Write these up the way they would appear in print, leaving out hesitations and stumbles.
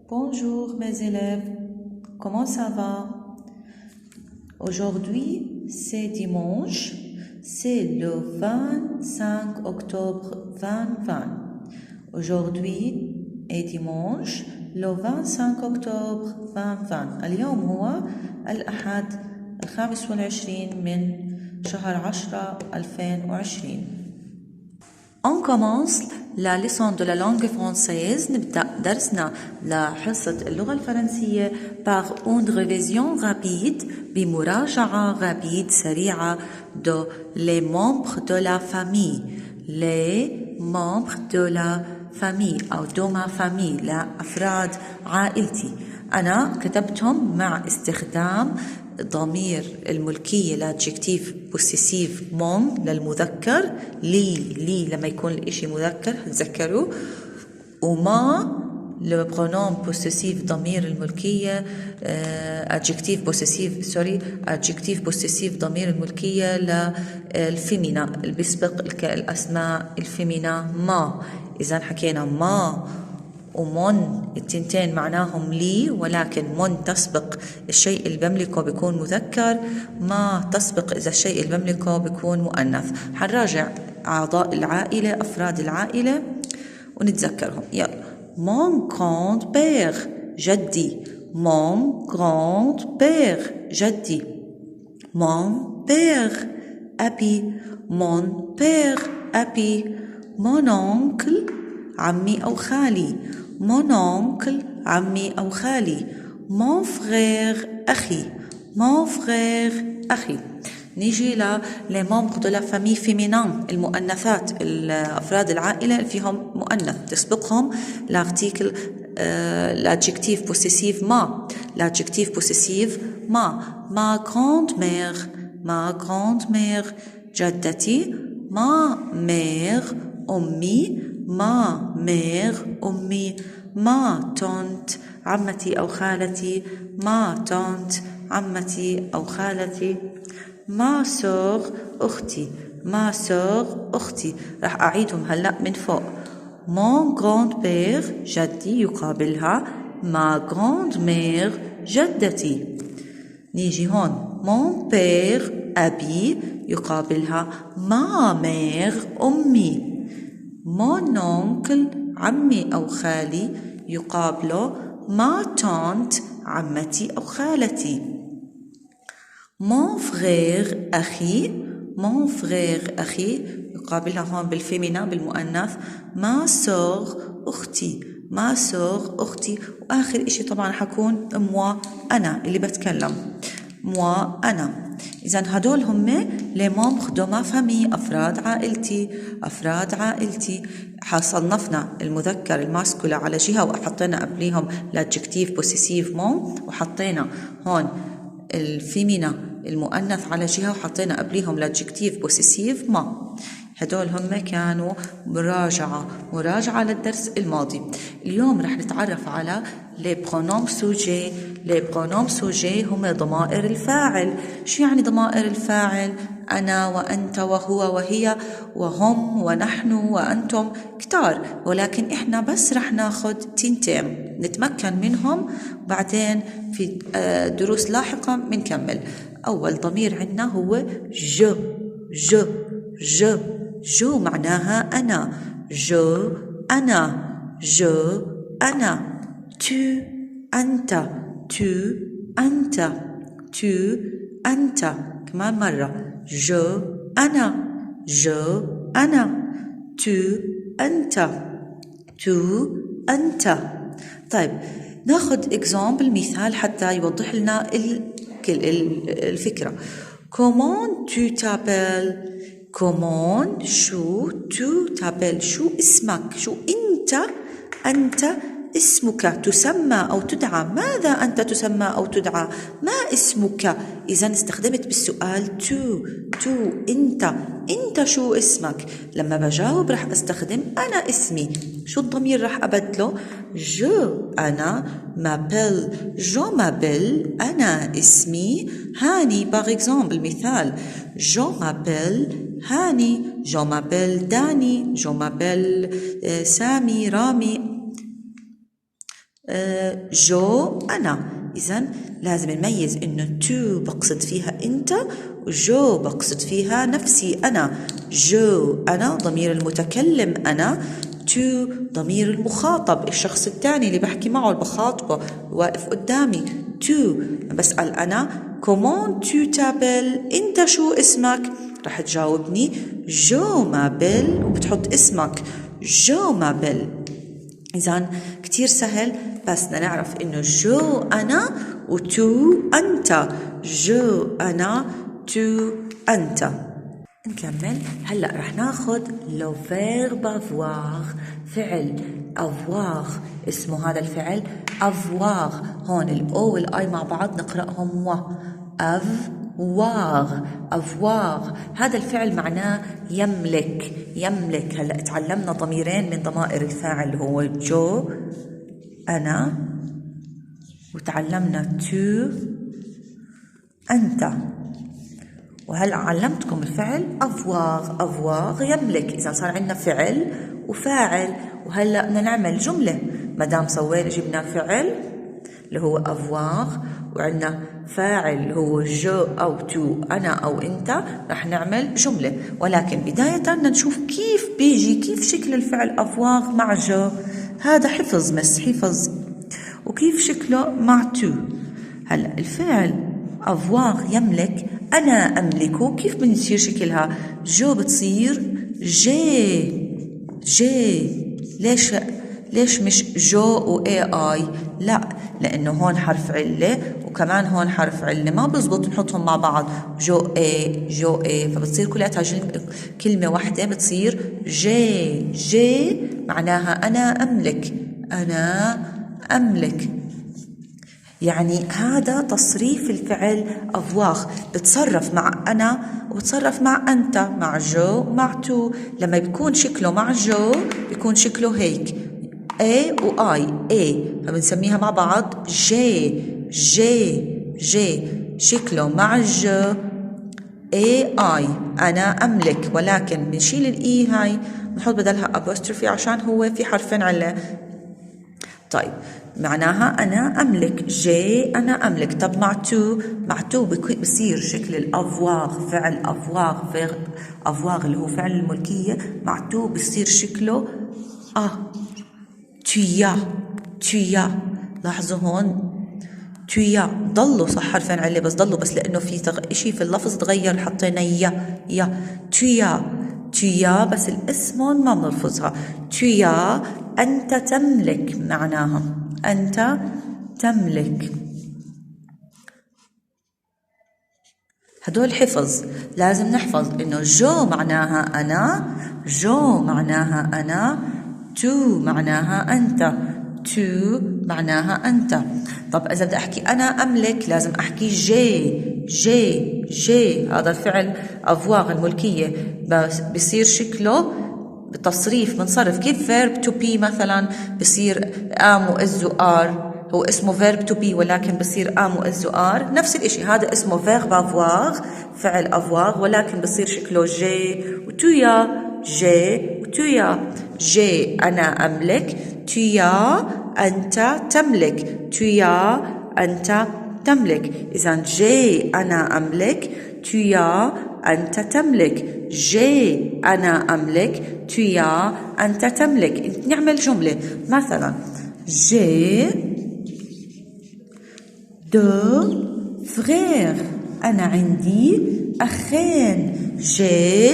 Bonjour mes élèves, comment ça va? Aujourd'hui, c'est dimanche, c'est le 25 octobre 2020. Aujourd'hui est dimanche, le 25 octobre 2020. اليوم هو الأحد 25 من شهر 10 2020. On commence la leçon de la langue française. نبدأ درسنا لحصة اللغة الفرنسية par une révision rapide بمراجعة rapide سريعة de les membres de la famille. Les membres de la famille أو de ma famille لأفراد عائلتي. أنا كتبتهم مع استخدام ضمير الملكية لادجكتيف بوسيسيف مون للمذكر لي لما يكون الاشي مذكر تذكروا وما لو برونوم بوسيسيف ضمير الملكية adjective بوسيسيف ضمير الملكية للفيمينا اللي بيسبق الأسماء الفيمينا ما. إذا حكينا ما ومن التنتين معناهم لي، ولكن من تسبق الشيء اللي بملكه بيكون مذكر، ما تسبق إذا الشيء اللي بملكه بيكون مؤنث. حنراجع أعضاء العائلة أفراد العائلة ونتذكرهم. يلا mon grand-père جدي mon grand-père جدي mon père أبي mon père أبي mon oncle عمي أو خالي mon oncle عمي أو خالي mon frère أخي mon frère أخي. نيجي les membres de la famille féminin المؤنثات الأفراد العائلة اللي فيهم مؤنث تسبقهم l'article l'adjectif possessif ma grande-mère جدتي ma mère أمي ما mère أمي ما tante عمتي أو خالتي ما tante عمتي أو خالتي ما sœur أختي راح أعيدهم هلأ من فوق. mon grand-père جدي يقابلها ما grand-mère جدتي. نيجي هون mon père أبي يقابلها ما mère أمي mon oncle عمي أو خالي يقابله ما tante عمتي أو خالتي. mon frère أخي يقابلها هون بالفيمينا بالمؤنث ما sœur أختي. وآخر إشي طبعا حكون moi أنا اللي بتكلم moi أنا. إذن هدول هم les membres de ma famille أفراد عائلتي. حصنفنا المذكر الماسكولا على جهة وحطينا قبليهم l'adjectif possessif mon، وحطينا هون الفيمينا المؤنث على جهة وحطينا قبليهم l'adjectif possessif ما. هدول هم كانوا مراجعة للدرس الماضي. اليوم رح نتعرف على les pronoms sujets هم ضمائر الفاعل. شو يعني ضمائر الفاعل؟ أنا وأنت وهو وهي وهم ونحن وأنتم كتار، ولكن إحنا بس رح ناخد تنتين نتمكن منهم، بعدين في دروس لاحقة بنكمل. أول ضمير عندنا هو جو معناها أنا أنا tu أنت كمان مرة جو أنا tu أنت. طيب ناخد example مثال حتى يوضح لنا الفكرة. comment tu t'appelles شو اسمك، شو أنت اسمك تسمى أو تدعى. ماذا أنت تسمى أو تدعى؟ ما اسمك؟ إذن استخدمت بالسؤال تو أنت شو اسمك؟ لما بجاوب رح استخدم أنا اسمي. شو الضمير رح أبدله؟ أنا m'appelle أنا اسمي هاني. par exemple مثال je m'appelle هاني je m'appelle داني je m'appelle سامي رامي جو أنا. إذن لازم نميز إنه تو بقصد فيها أنت، وجو بقصد فيها نفسي أنا. جو أنا ضمير المتكلم أنا، تو ضمير المخاطب الشخص الثاني اللي بحكي معه اللي بخاطبه واقف قدامي. تو بسأل أنا كومون تو تابل، أنت شو اسمك؟ رح تجاوبني جو مابل وبتحط اسمك جو مابل. إذن كتير سهل، بس بدنا نعرف إنه جو أنا وتو أنت. جو أنا تو أنت. نكمل. هلأ رح ناخد لو فيرب افواغ، فعل افواغ اسمه هذا الفعل افواغ. هون الاو والاي مع بعض نقرأهم و. افواغ افواغ، هذا الفعل معناه يملك يملك. هلأ تعلمنا ضميرين من ضمائر الفاعل، هو جو أنا، وتعلمنا تو أنت. وهلأ علمتكم الفعل أفواغ. أفواغ يملك، إذا صار عندنا فعل وفاعل. وهلأ بدنا نعمل جملة، مدام سوينا جبنا فعل اللي هو أفواغ وعندنا فاعل اللي هو جو أو تو أنا أو أنت، رح نعمل جملة. ولكن بداية بدنا نشوف كيف بيجي، كيف شكل الفعل أفواغ مع جو. هذا حفظ مس حفظ. وكيف شكله مع تو. هلأ الفعل أفواغ يملك، أنا أملكه، كيف بنصير شكلها؟ جو بتصير جي جي. ليش مش جو و اي؟ لا، لأنه هون حرف علة وكمان هون حرف علة، ما بزبط نحطهم مع بعض. جو اي فبتصير كلها كلمة واحدة، بتصير جي. جي معناها أنا أملك، أنا أملك. يعني هذا تصريف الفعل أفواغ، بتصرف مع أنا وبتصرف مع أنت، مع جو مع تو. لما بيكون شكله مع جو بيكون شكله هيك A و I A، فبنسميها مع بعض جي جي جي. شكله مع جو AI أنا أملك، ولكن بنشيل الإي هاي بنحط بدلها أبوستروفي عشان هو في حرفين علة. طيب معناها أنا أملك جي أنا أملك. طب مع تو بصير شكل الأفواغ، فعل أفواغ أفواغ اللي هو فعل الملكية، مع تو بصير شكله تيا. لاحظوا هون تيا ضلوا صح حرفين عليه، بس ضلوا بس لأنه في إشي في اللفظ تغير حطينا يا تيا بس الاسم هون ما بنلفظها. تيا أنت تملك، معناها أنت تملك. هدول حفظ، لازم نحفظ إنه جو معناها أنا، جو معناها أنا، تو معناها أنت، تو معناها أنت. طب إذا بدي أحكي أنا أملك لازم أحكي جي. هذا الفعل أفواغ الملكية بس بصير شكله بتصريف بنصرف كيف verb to be مثلا بصير am و is و are، هو اسمه verb to be ولكن بصير am و is و are. نفس الاشي هذا اسمه verb avoir، فعل أفواغ، ولكن بصير شكله جي وتويا. جي وتويا. جي أنا أملك، تيا أنت تملك، تيا أنت تملك. إذن جي أنا أملك، تيا أنت تملك. جي أنا أملك، تيا أنت تملك. نعمل جملة مثلا جي دو فغير، أنا عندي أخين. جي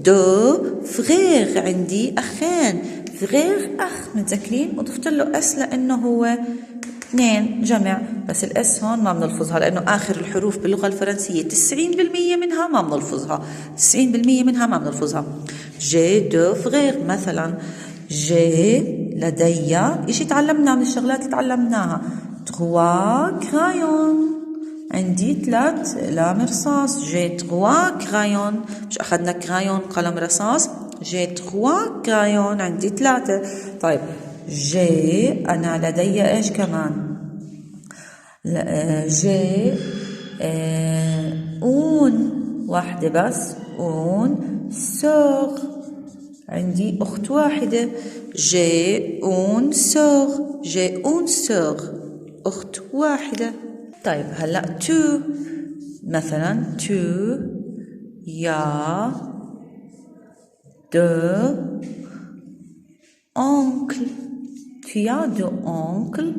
دو فغير، عندي أخين. فغير أخ، متذكرين؟ وضفت له أس لأنه هو اثنين جمع، بس الأس هون ما بنلفظها لأنه آخر الحروف باللغة الفرنسية 90% منها ما بنلفظها، 90% منها ما بنلفظها. جي دو فغير مثلا. جي لدي إشي تعلمناه من الشغلات اللي تعلمناها، 3 كرايون، عندي 3 أقلام رصاص. جي 3 كرايون، مش أخذنا كرايون قلم رصاص، جي 3 كرايون عندي 3. طيب جي أنا لدي إيش كمان؟ جي أون واحدة بس، أون سوغ، عندي أخت واحدة. جي أون سوغ. j'ai une sœur أخت واحدة. طيب هلأ tu مثلا tu y a deux oncles. tu as deux oncles.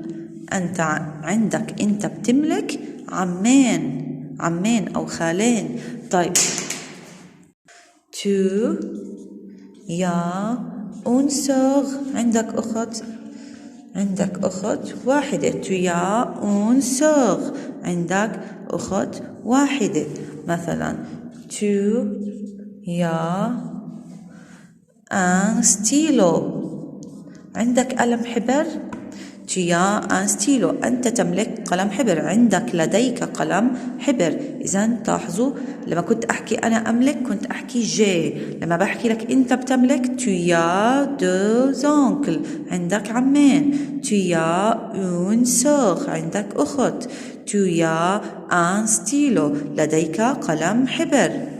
أنت عندك أنت بتملك عمين أو خالين. طيب tu y a une sœur. عندك أخت واحدة. tu y a une sœur. عندك أخت واحدة. مثلا tu y a un stylo. عندك قلم حبر. tu y a un stylo. أنت تملك قلم حبر. لديك قلم حبر. إذا تلاحظوا لما كنت أحكي أنا أملك كنت أحكي جي. لما بحكي لك أنت بتملك tu y a deux oncles. عندك عمين. tu y a une sœur. عندك أخت. tu y a un stylo. لديك قلم حبر.